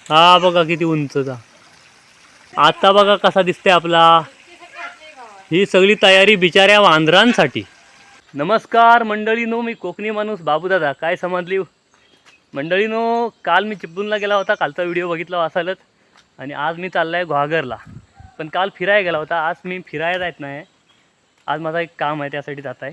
हा बघा किती उंचचा. आता बघा कसा दिसते आपला. ही सगळी तयारी बिचाऱ्या वांद्रांसाठी. नमस्कार मंडळीनो, मी कोकणी माणूस बाबूदादा. काय समजली मंडळीनो? काल मी चिपळूणला गेला होता, कालचा व्हिडिओ बघितला असालच. आणि आज मी चालला आहे घागरला. पण काल फिरायला गेला होता, आज मी फिरायला जात नाही. आज माझा एक काम आहे, त्यासाठी जात आहे.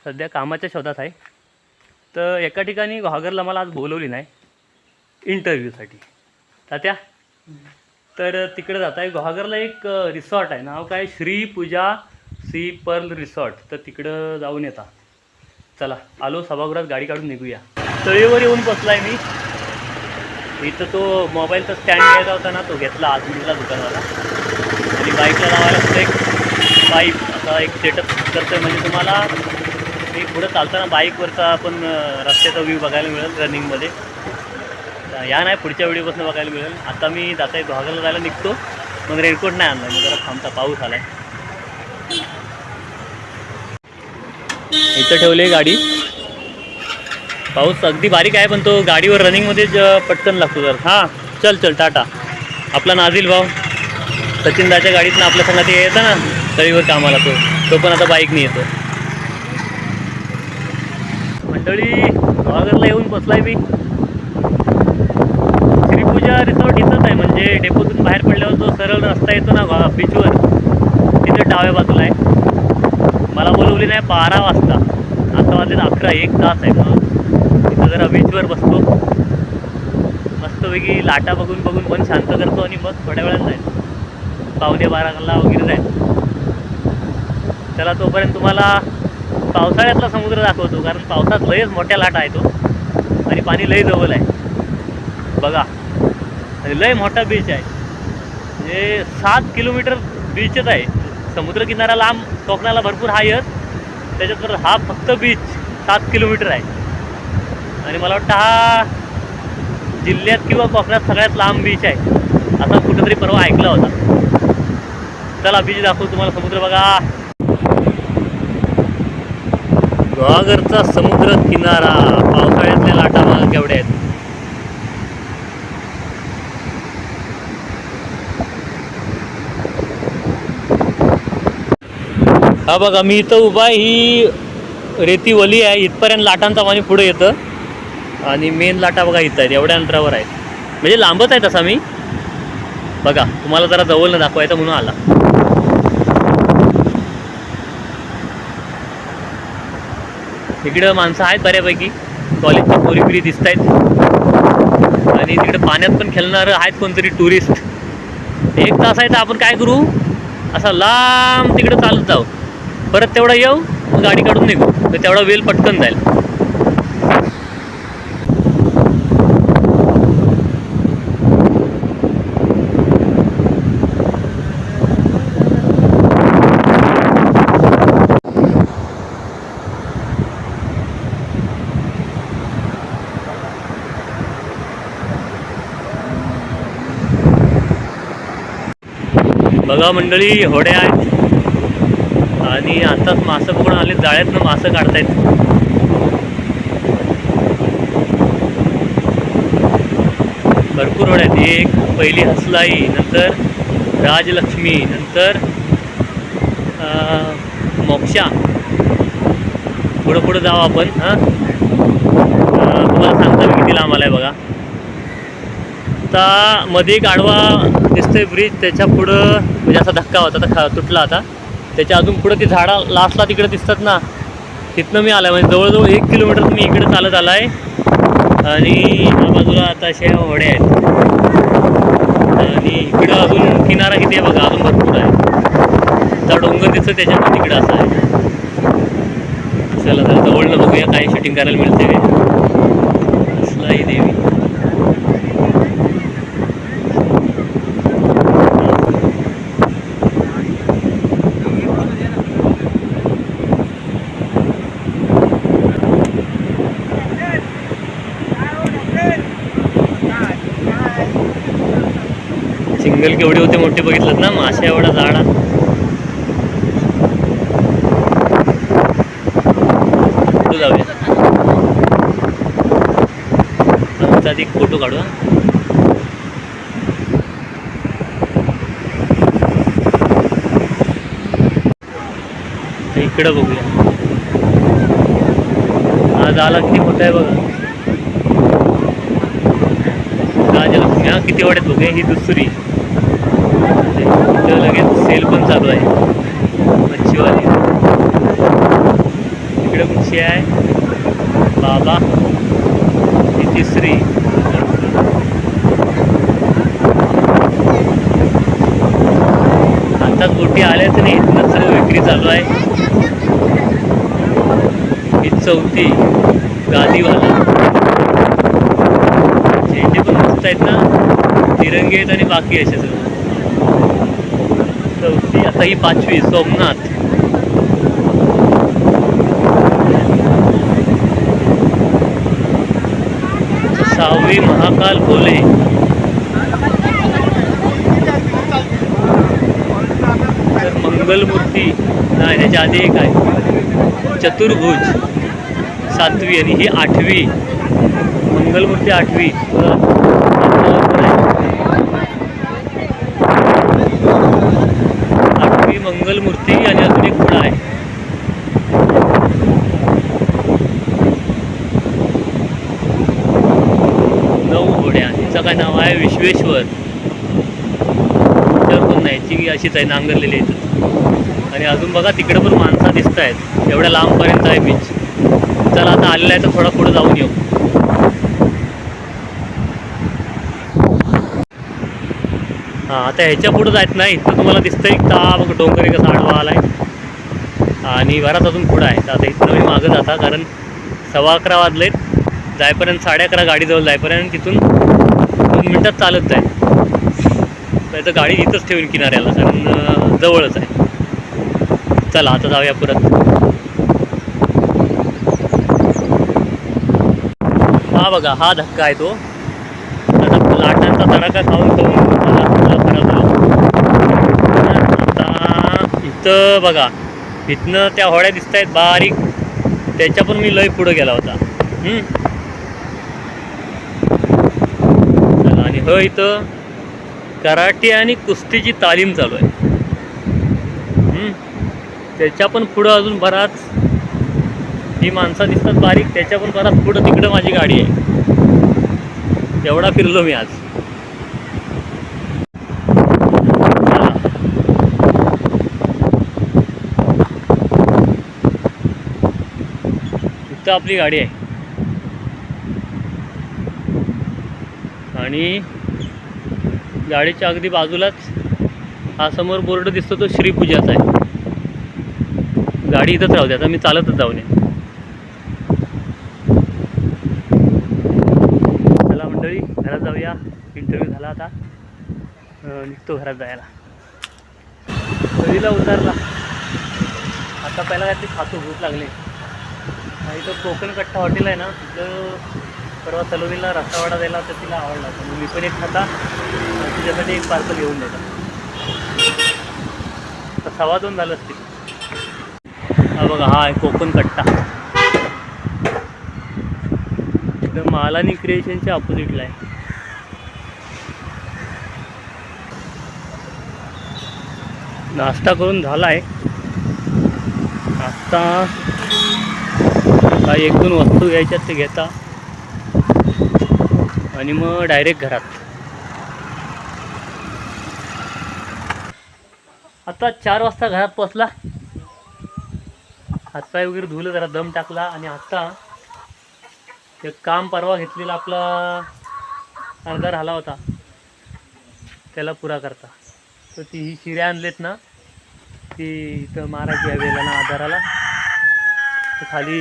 सध्या कामाच्या शोधात आहे. तर एका ठिकाणी घागरला मला आज बोलवली नाही इंटरव्ह्यूसाठी. तात्या तर तिकडे जात आहे. घागरला एक रिसॉर्ट आहे, नाव काय श्री पूजा सी पर्ल रिसॉर्ट. तर तिकडं जाऊन येता. चला आलो, सभागृहात गाडी काढून निघूया. तळीवर येऊन बसलाय मी. इथं तो मोबाईलचा स्टँड घ्यायचा होता ना, तो घेतला आज मिळाला दुकानाला. आणि बाईकला लावायला सुद्धा एक पाईप असा एक सेटअप करतोय. म्हणजे तुम्हाला मी पुढं चालताना बाईकवरचा पण रस्त्याचा व्ह्यू बघायला मिळेल रनिंगमध्ये. या नाही पुढच्या व्हिडिओपासून बघायला मिळेल. आता मी जाता आहे घागरला जायला निघतो. मग रेनकोट नाही आणला मी, जरा थांबता, पाऊस आला आहे. इथं ठेवली गाडी. पाऊस अगदी बारीक आहे, पण तो गाडीवर रनिंगमध्येच पटकन लागतो जर. हां चल चल टाटा. आपला नाझील भाऊ सचिनदाच्या गाडीतनं आपल्या संघात येतं ना तळीवर कामाला, तो पण आता बाईकने येतो. मंडळी घागरला येऊन बसलाय मी. श्रीपूजा रिसॉर्ट इथंच आहे, म्हणजे डेपोतून बाहेर पडल्यावर जो सरळ रस्ता येतो ना बीचवर, तिथे डाव्या बाजूला आहे. मला बोलवली नाही 12 वाजता, आता वाजले 11, 1 तास आहे. मग तिथं जरा बीचवर बसतो, मस्तपैकी लाटा बघून बघून मन शांत करतो आणि मग थोड्या वेळात जाईल 11:15ला वगैरे जाईल. चला तोपर्यंत तुम्हाला पावसाळ्यातला समुद्र दाखवतो, कारण पावसात लयच मोठ्या लाटा आहे तो आणि पाणी लय जवळ आहे बघा. आणि लय मोठा बीच आहे, म्हणजे 7 किलोमीटर बीचच आहे. समुद्रकिनारा लांब कोकणाला भरपूर हा येत, त्याच्यात तर हा फक्त बीच 7 किलोमीटर आहे. आणि मला वाटतं हा जिल्ह्यात किंवा कोकणात सगळ्यात लांब बीच आहे, असा कुठंतरी परवा ऐकला होता. चला बीच दाखवतो तुम्हाला, समुद्र बघा. घागरचा समुद्र किनारा, पावसाळ्यातल्या लाटा बघा केवढ्या आहेत. हा बघा मी इथं उभा आहे, ही रेती वली आहे. इथपर्यंत लाटांचा पाणी पुढे येतं आणि मेन लाटा बघा इथं आहेत, एवढ्या अंतरावर आहेत. म्हणजे लांबच आहे तसा मी बघा, तुम्हाला जरा जवळनं दाखवायचं म्हणून आला. इकडं माणसं आहेत बऱ्यापैकी, कॉलेजच्या पोरी दिसत आहेत. आणि तिकडे पाण्यात पण खेळणारं आहेत कोणतरी टुरिस्ट. 1 तास आहे तर आपण काय करू, असा लांब तिकडं चालत जाऊ, परत तेवढा येऊ, गाडी काढून निघू, तर तेवढा वेळ पटकन जाईल. बघा मंडळी होड्या आहेत आणि आताच मासं पकडून आले, जाळ्यातनं मासं काढतायत. भरपूर होड्या आहेत. एक पहिली हसलाई, नंतर राजलक्ष्मी, नंतर मोक्षा. पुढं जाऊ आपण. तुम्हाला सांगता मी किती लांब आलाय बघा. आता मध्ये एक आडवा दिसतोय ब्रिज, त्याच्या पुढं म्हणजे असा धक्का होता, तर तुटला आता. त्याच्या अजून पुढं ती झाडं लास्टला तिकडे दिसतात ना, तिथनं मी आला आहे. म्हणजे जवळजवळ 1 किलोमीटर मी इकडे चालत आला आहे. आणि या बाजूला आता अशा होड्या आहेत. आणि इकडं अजून किनारा किती आहे बघा, अजून भरपूर आहे. त्या डोंगर दिसतं त्याच्यामुळे तिकडं असं आहे. चला जरा जवळनं बघूया काही शूटिंग करायला मिळते काय. असलाई देवी, सिंगल केवढे होते मोठे बघितलं ना, माशा एवढा झाडा. पुढे जाऊया, आमचा एक फोटो काढू. इकडं बघूया, हा झाला किती मोठा आहे बघा. राजलक्ष्मी हा किती वाढत बघूया. ही दुसरी इथं लगेच सेल पण चालू आहे मच्छीवाली. इकडे कुठची आहे बाबा, ही तिसरी. आताच बोटी आल्याच नाही, इथनं सर्व विक्री चालू आहे. ही चौथी गादीवाला. झेंडे पण मस्त आहेत ना, तिरंगी आहेत आणि बाकी असे सर्व. चौथी. आता ही पाचवी सोमनाथ. सहावी महाकाल बोले. तर मंगलमूर्ती नाही, त्याच्या आधी एक आहे चतुर्भुज सातवी, आणि ही आठवी. मंगलमूर्ती आठवी. आठवी मंगलमूर्ती आणि अजून एक घोडा आहे. नऊ घोड्या. हिचं काय नाव आहे विश्वेश्वर. पण नाही, ती अशीच आहे, नांगरलेली आहे. आणि अजून बघा तिकडे पण माणसं दिसत आहेत, एवढ्या लांबपर्यंत आहे बीच. चला आता आलेला आहे तर थोडा पुढे जाऊन येऊ. हां, आता ह्याच्या पुढं जायत नाही. इथं तुम्हाला दिसतंय का बघ डोंगर कसा आडवा आला आहे, आणि घरात अजून पुढं आहे. तर आता इथं मी मागं जाता, कारण 11:15 वाजलेत. जायपर्यंत 11:30 गाडीजवळ जायपर्यंत तिथून 2 मिनटात चालत जाईल. तर गाडी इथंच ठेवून किनाऱ्याला, कारण जवळच आहे. चला आता जाऊया परत. हा बघा, हा धक्का आहे तो. आता लाटांचा तडाखा खाऊन मला खराब झाला. आता इथं बघा, इथनं त्या होड्या दिसत आहेत बारीक, त्याच्या पण मी लय पुढं गेला होता. चला, आणि हो इथं कराटे आणि कुस्तीची तालीम चालू आहे. त्याच्या पण पुढं अजून बराच ही माणसं दिसतात बारीक, त्याच्या पण बराच पुढं तिकडं माझी गाडी आहे. एवढा फिरलो मी आज. इथं आपली गाडी आहे, आणि गाडीच्या अगदी बाजूलाच हा समोर बोर्ड दिसतो तो श्रीपूजाचा आहे. गाडी इथंच राहू दे, आता मी चालतच जाऊन येईन. चला मंडळी, घरात जाऊया. इंटरव्ह्यू झाला, आता निघतो घरात जायला. नदीला उतरला. आता पहिला काहीतरी खातो, भूक लागली. इथं कोकण कट्टा हॉटेल आहे ना, तिथं परवा सलोनीला रस्सावाडा द्यायला तर तिला आवडला, तर मी पण एक खाता, तिच्यासाठी एक पार्सल घेऊन देतो. तर 2:15 झालं असतील. हा बघा, हा आहे कोकण कट्टा. इथं मालानी क्रिएशनच्या अपोजिटला आहे. नाश्ता करून झाला आहे. आता काही 1-2 वस्तू घ्यायच्यात ते घेता, आणि मग डायरेक्ट घरात. आता 4 वाजता घरात पोचला. हातपाय वगैरे धुलं, जरा दम टाकला, आणि आता एक काम परवा घेतलेला आपला अर्धा राहिला होता त्याला पुरा करता. तर ती ही शिऱ्या आणलेत ना, ती इथं महाराज या वेळेला ना आधाराला, तर खाली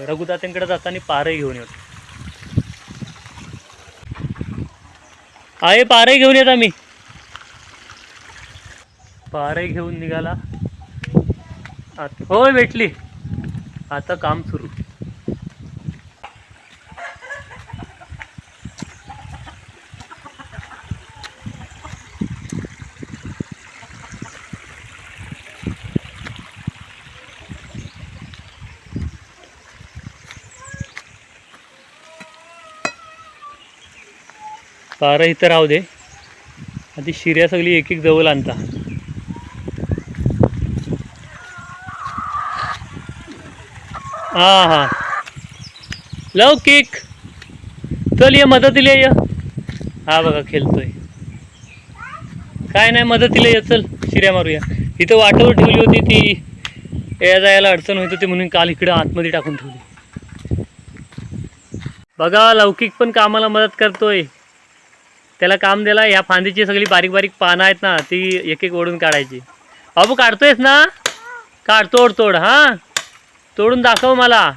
रघुदात्यांकडे जाताना पारही घेऊन येतो. आहे पारही घेऊन येत आम्ही. पारही घेऊन निघाला. होय भेटली. आता काम सुरू. पारं इथं राहू दे, आधी शिर्या सगळी एक एक जवळ आणता. हा हा लौकिक चल ये मदतीला ये. हा बघा खेळतोय. काय नाही मदतीला ये चल शिऱ्या मारूया. इथं वाटावर ठेवली होती ती या जायला अडचण होत होती म्हणून काल इकडं आतमध्ये टाकून ठेवली. बघा लौकिक पण कामाला मदत करतोय. त्याला काम दिला. ह्या फांदीची सगळी बारीक बारीक पानं आहेत ना ती एक एक ओढून काढायची. बाबू काढतोयस ना? काढ तोड तोड हां तोडून दाखव मला.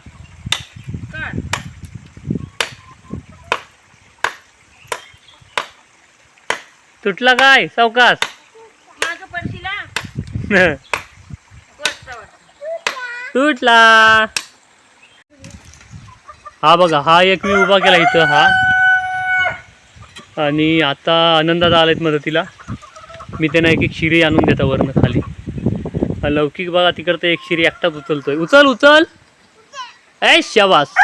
तुटला काय सावकाश? तुटला. हा बघा हा एक मी उभा केला इथं हा. आणि आता आनंदात आलेत मदतीला. मी त्यांना एक एक शिरी आणून देतो वरनं खाली. लौकिक बघा तिकडं एक शिरी एकटाच उचलतोय. उचल उचल ऐ शाबास.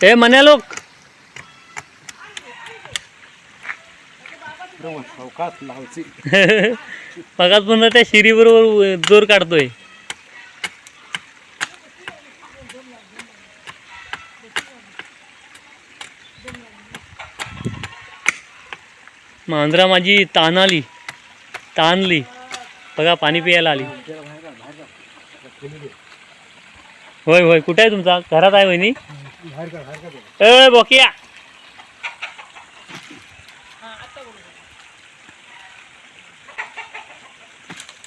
हे म्हणे लोक बघाच पुन्हा त्या शिरी बरोबर जोर काढतोय. मांजरा माझी ताणली बघा पाणी प्यायला आली. होय होय कुठे आहे तुमचा? घरात आहे वहिनी? ए बोकिया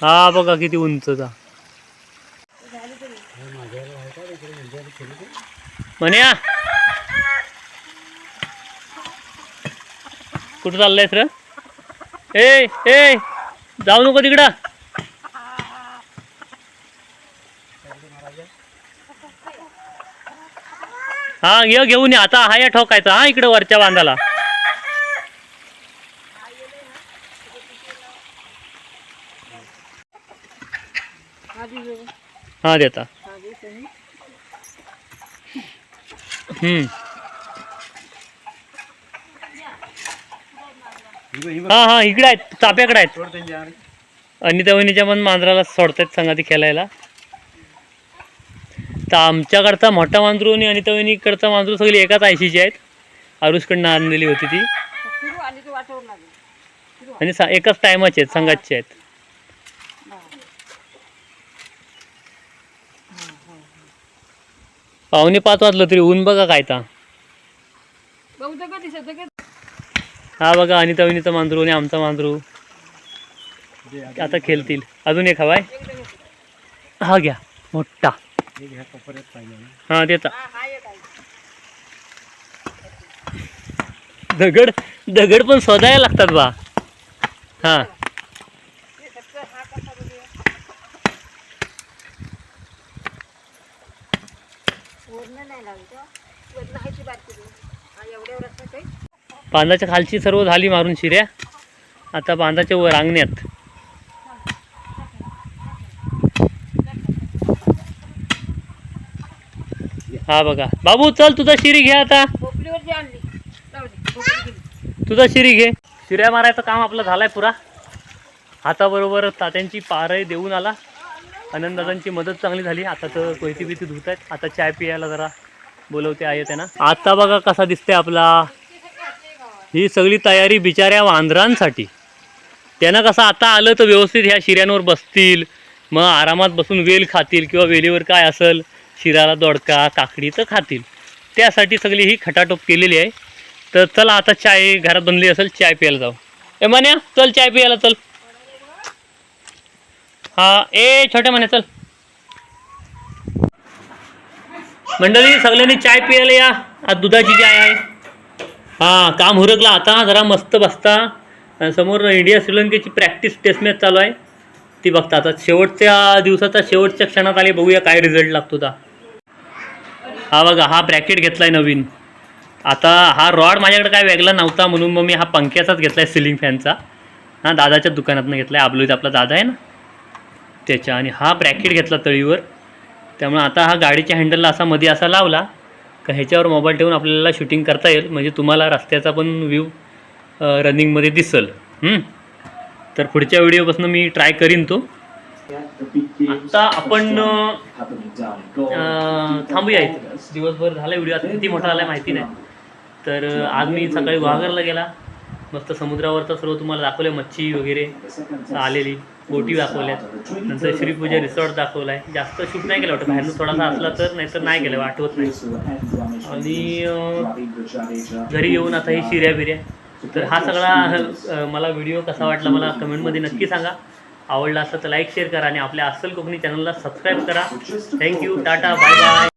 हा बघा किती उंचचा म्हण्या. कुठं चाललंयस र? ए ए जाऊ नको तिकडं. हा ये घेऊन ये आता. हा या ठोकायचा हा इकडे वरच्या बांधाला. हा देता. हा हा इकडे आहेत चाप्याकडे आहेत. आणि त्या वहिनीच्या पण मांजराला सोडतायत संगाती खेळायला. तर आमच्याकडचा मोठा मांजरू आणि अनिता वहिनीकडचा मांजरू सगळी एकाच आयशीची आहेत. आरुषकडनं आणलेली होती ती. आणि एकाच टायमाचे आहेत संघाचे आहेत. पावणे 5 वाजलं तरी ऊन बघा काय ता. हा बघा अनिता वहिनीचा मांजरू आणि आमचा मांजरू आता खेळतील. अजून एक हवाय. हा घ्या मोठा. हा देता. दगड दगड पण शोधायला लागतात बा. हा बांधाच्या खालची सर्व झाली मारून शिऱ्या. आता बांधाच्या वर अंगण्यात. हा बघा बाबू चल तुझा शिरी घे आता. तुझा शिरी घे. शिऱ्या मारायचं काम आपलं झालंय पुरा. हाताबरोबर तात्यांची पारय देऊन आला. आनंददादांची मदत चांगली झाली. आता तर कोयती बिती धुत आहेत. आता चाय पियाला जरा बोलवते आहे त्यांना. आता बघा कसा दिसतंय आपला. ही सगळी तयारी बिचाऱ्या वांद्रांसाठी. त्यांना कसं आता आलं तर व्यवस्थित ह्या शिऱ्यांवर बसतील. मग आरामात बसून वेल खातील किंवा वेलीवर काय असेल शिराला दोडका काकडी तर खातील. त्यासाठी सगळी ही खटाटोप केलेली आहे. तर चला आता चाय घरात बनली असेल चाय प्यायला जाऊ. ए मान्या चल चाय प्यायला चल. हा ए छोट्या मान्या चल. मंडळी सगळ्यांनी चाय प्यायला या. आज दुधाची चाय आहे. हा काम हुरकला आता जरा मस्त बसता. समोर इंडिया श्रीलंकेची प्रॅक्टिस टेस्ट मॅच चालू आहे. ती बघता आता शेवटच्या दिवसाचा शेवटच्या क्षणात आले. बघूया काय रिझल्ट लागतो ता. हा बघा हा ब्रॅकेट घेतलाय नवीन. आता हा रॉड माझ्याकडे काय वेगळा नव्हता म्हणून मग मी हा पंख्याचाच घेतलाय सिलिंग फॅनचा. हा दादाच्या दुकानातनं घेतलाय. आपलं आपला दादा आहे ना त्याच्या. आणि हा ब्रॅकेट घेतला तळीवर. त्यामुळे आता हा गाडीच्या हँडलला असा मध्ये असा लावला का ह्याच्यावर मोबाईल ठेवून आपल्याला शूटिंग करता येईल, म्हणजे तुम्हाला रस्त्याचा पण व्ह्यू रनिंगमध्ये दिसेल. तर पुढच्या व्हिडिओपासून मी ट्राय करीन तो. आता आपण थांबूया इथं. दिवसभर झाला व्हिडिओ, आता किती मोठा झाला माहिती नाही. तर आज मी सकाळी गुहागरला गेला, मस्त समुद्रावरचं सर्व तुम्हाला दाखवलं, मच्छी वगैरे आलेली, बोटी दाखवल्यात, नंतर श्रीपूजा रिसॉर्ट दाखवला आहे. जास्त शूट नाही केलं वाटतं, बाहेरनं थोडासा असला तर, नाहीतर नाही केलं, आठवत नाही. आणि घरी येऊन आता ही शिर्या बिर्या. तर हा सगळा मला व्हिडिओ कसा वाटला मला कमेंटमध्ये नक्की सांगा. आवडला असलं तर लाईक शेअर करा आणि आपल्या अस्सल कोकणी चॅनलला सबस्क्राईब करा. Thank you, tata, bye bye.